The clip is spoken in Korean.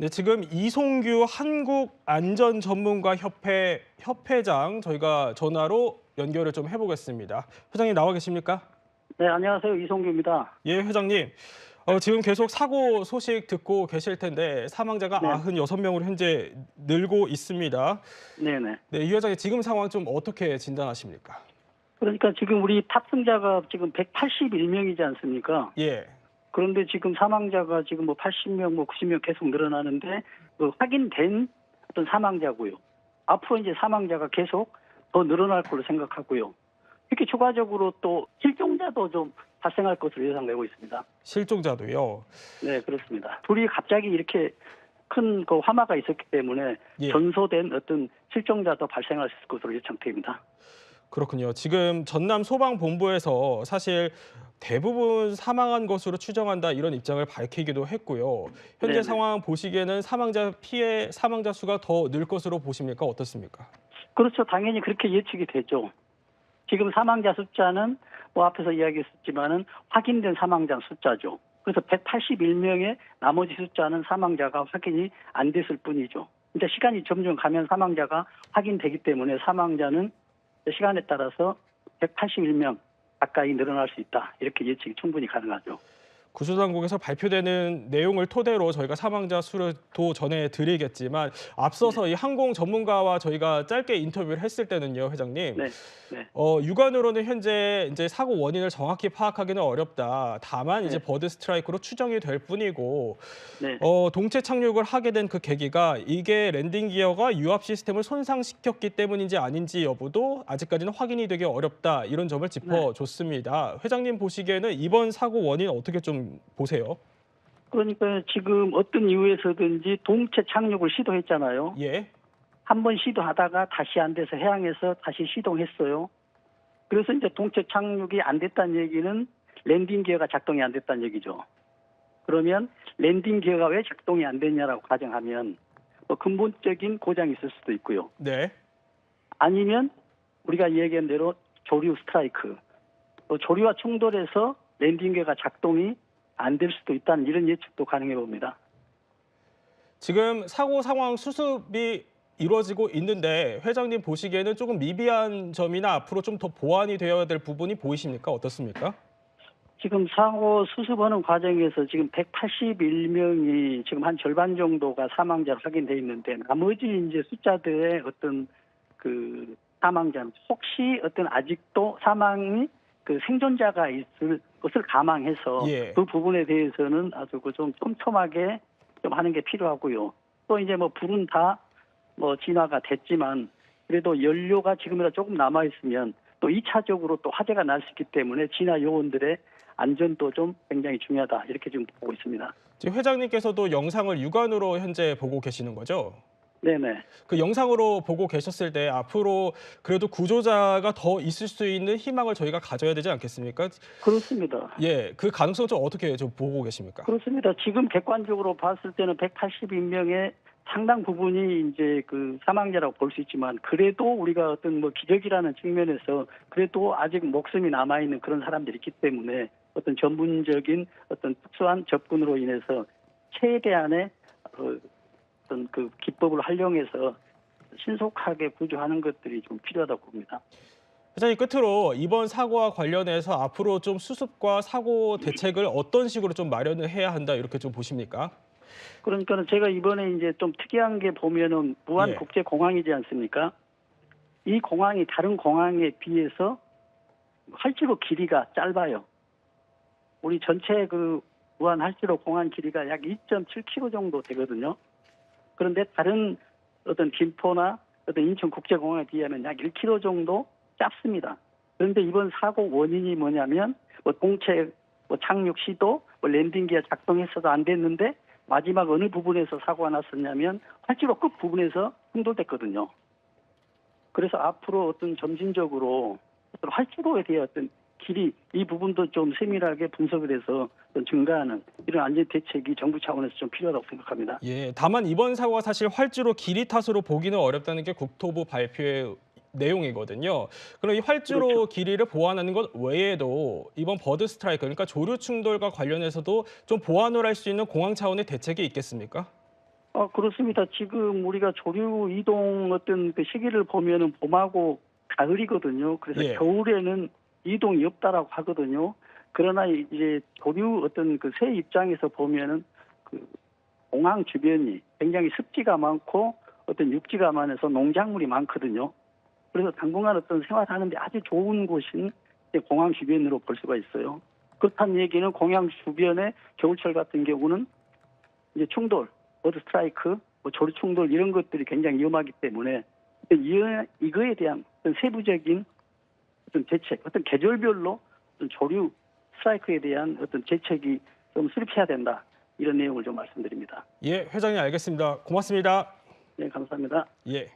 네, 지금 이송규 한국안전전문가협회 협회장 저희가 전화로 연결을 좀 해보겠습니다. 회장님 나와 계십니까? 네, 안녕하세요. 이송규입니다. 예, 회장님. 지금 계속 사고 소식 듣고 계실 텐데 사망자가 네, 96명으로 현재 늘고 있습니다. 네네. 네, 이 회장님 지금 상황 좀 어떻게 진단하십니까? 그러니까 지금 우리 탑승자가 지금 181명이지 않습니까? 예, 그런데 지금 사망자가 지금 뭐 80명, 뭐 90명 계속 늘어나는데 그 확인된 어떤 사망자고요. 앞으로 이제 사망자가 계속 더 늘어날 걸로 생각하고요. 이렇게 추가적으로 또 실종자도 좀 발생할 것으로 예상되고 있습니다. 실종자도요. 네, 그렇습니다. 둘이 갑자기 이렇게 큰 그 화마가 있었기 때문에 예. 전소된 어떤 실종자도 발생할 수 있을 것으로 예상됩니다. 그렇군요. 지금 전남 소방본부에서 사실 대부분 사망한 것으로 추정한다 이런 입장을 밝히기도 했고요. 현재 네네. 상황 보시기에는 사망자 수가 더 늘 것으로 보십니까? 어떻습니까? 그렇죠. 당연히 그렇게 예측이 되죠. 지금 사망자 숫자는 뭐 앞에서 이야기했었지만은 확인된 사망자 숫자죠. 그래서 181명의 나머지 숫자는 사망자가 확인이 안 됐을 뿐이죠. 근데 시간이 점점 가면 사망자가 확인되기 때문에 사망자는 시간에 따라서 181명 가까이 늘어날 수 있다. 이렇게 예측이 충분히 가능하죠. 구조당국에서 발표되는 내용을 토대로 저희가 사망자 수를 또 전해드리겠지만 앞서서 이 항공 전문가와 저희가 짧게 인터뷰를 했을 때는요, 회장님. 네, 네, 육안으로는 현재 이제 사고 원인을 정확히 파악하기는 어렵다. 다만 이제 네, 버드 스트라이크로 추정이 될 뿐이고 네. 동체 착륙을 하게 된 그 계기가 이게 랜딩 기어가 유압 시스템을 손상시켰기 때문인지 아닌지 여부도 아직까지는 확인이 되기 어렵다. 이런 점을 네. 짚어줬습니다. 회장님 보시기에는 이번 사고 원인 어떻게 좀 보세요? 그러니까 지금 어떤 이유에서든지 동체 착륙을 시도했잖아요. 예, 한 번 시도하다가 다시 안 돼서 해양에서 다시 시동했어요. 그래서 이제 동체 착륙이 안 됐다는 얘기는 랜딩 기어가 작동이 안 됐다는 얘기죠. 그러면 랜딩 기어가 왜 작동이 안 됐냐라고 가정하면 뭐 근본적인 고장이 있을 수도 있고요. 네. 아니면 우리가 이야기한 대로 조류 스트라이크, 또 조류와 충돌해서 랜딩 기어가 작동이 안 될 수도 있다는 이런 예측도 가능해 봅니다. 지금 사고 상황 수습이 이루어지고 있는데 회장님 보시기에는 조금 미비한 점이나 앞으로 좀 더 보완이 되어야 될 부분이 보이십니까? 어떻습니까? 지금 사고 수습하는 과정에서 지금 181명이 지금 한 절반 정도가 사망자로 확인돼 있는데 나머지 이제 숫자들의 어떤 그 사망자는 혹시 어떤 아직도 사망이 그 생존자가 있을 것을 가망해서 예. 그 부분에 대해서는 아주 그 좀 촘촘하게 좀 하는 게 필요하고요. 또 이제 뭐 불은 다 뭐 진화가 됐지만 그래도 연료가 지금이라 조금 남아 있으면 또 2차적으로 또 화재가 날 수 있기 때문에 진화 요원들의 안전도 좀 굉장히 중요하다 이렇게 지금 보고 있습니다. 지금 회장님께서도 영상을 육안으로 현재 보고 계시는 거죠? 네네. 그 영상으로 보고 계셨을 때 앞으로 그래도 구조자가 더 있을 수 있는 희망을 저희가 가져야 되지 않겠습니까? 그렇습니다. 예, 그 가능성 좀 어떻게 좀 보고 계십니까? 그렇습니다. 지금 객관적으로 봤을 때는 182명의 상당 부분이 이제 그 사망자라고 볼 수 있지만 그래도 우리가 어떤 뭐 기적이라는 측면에서 그래도 아직 목숨이 남아있는 그런 사람들이 있기 때문에 어떤 전문적인 어떤 특수한 접근으로 인해서 최대한의 어떤 그 기법을 활용해서 신속하게 구조하는 것들이 좀 필요하다고 봅니다. 회장님 끝으로 이번 사고와 관련해서 앞으로 좀 수습과 사고 대책을 어떤 식으로 좀 마련을 해야 한다 이렇게 좀 보십니까? 그러니까는 제가 이번에 이제 좀 특이한 게 보면은 무안 예. 국제공항이지 않습니까? 이 공항이 다른 공항에 비해서 활주로 길이가 짧아요. 우리 전체 그 무안 활주로 공항 길이가 약 2.7km 정도 되거든요. 그런데 다른 어떤 김포나 어떤 인천국제공항에 비하면 약 1km 정도 짧습니다. 그런데 이번 사고 원인이 뭐냐면 뭐 동체 뭐 착륙 시도, 뭐 랜딩 기어 작동했어도 안 됐는데 마지막 어느 부분에서 사고가 났었냐면 활주로 끝 부분에서 충돌됐거든요. 그래서 앞으로 어떤 점진적으로 어떤 활주로에 대한 어떤 길이 이 부분도 좀 세밀하게 분석을 해서 좀 증가하는 이런 안전 대책이 정부 차원에서 좀 필요하다고 생각합니다. 예, 다만 이번 사고가 사실 활주로 길이 탓으로 보기는 어렵다는 게 국토부 발표의 내용이거든요. 그럼 이 활주로 그렇죠. 길이를 보완하는 것 외에도 이번 버드 스트라이크, 그러니까 조류 충돌과 관련해서도 좀 보완을 할 수 있는 공항 차원의 대책이 있겠습니까? 그렇습니다. 지금 우리가 조류 이동 어떤 그 시기를 보면은 봄하고 가을이거든요. 그래서 예. 겨울에는 이동이 없다라고 하거든요. 그러나 이제 조류 어떤 그 새 입장에서 보면은 그 공항 주변이 굉장히 습지가 많고 어떤 육지가 많아서 농작물이 많거든요. 그래서 당분간 어떤 생활하는데 아주 좋은 곳인 이제 공항 주변으로 볼 수가 있어요. 그렇다는 얘기는 공항 주변에 겨울철 같은 경우는 이제 충돌, 버드 스트라이크, 뭐 조류 충돌 이런 것들이 굉장히 위험하기 때문에 이거에 대한 어떤 세부적인 어떤 대책, 어떤 계절별로 어떤 조류 스트라이크에 대한 어떤 대책이 좀 수립해야 된다. 이런 내용을 좀 말씀드립니다. 예, 회장님 알겠습니다. 고맙습니다. 네, 감사합니다. 예.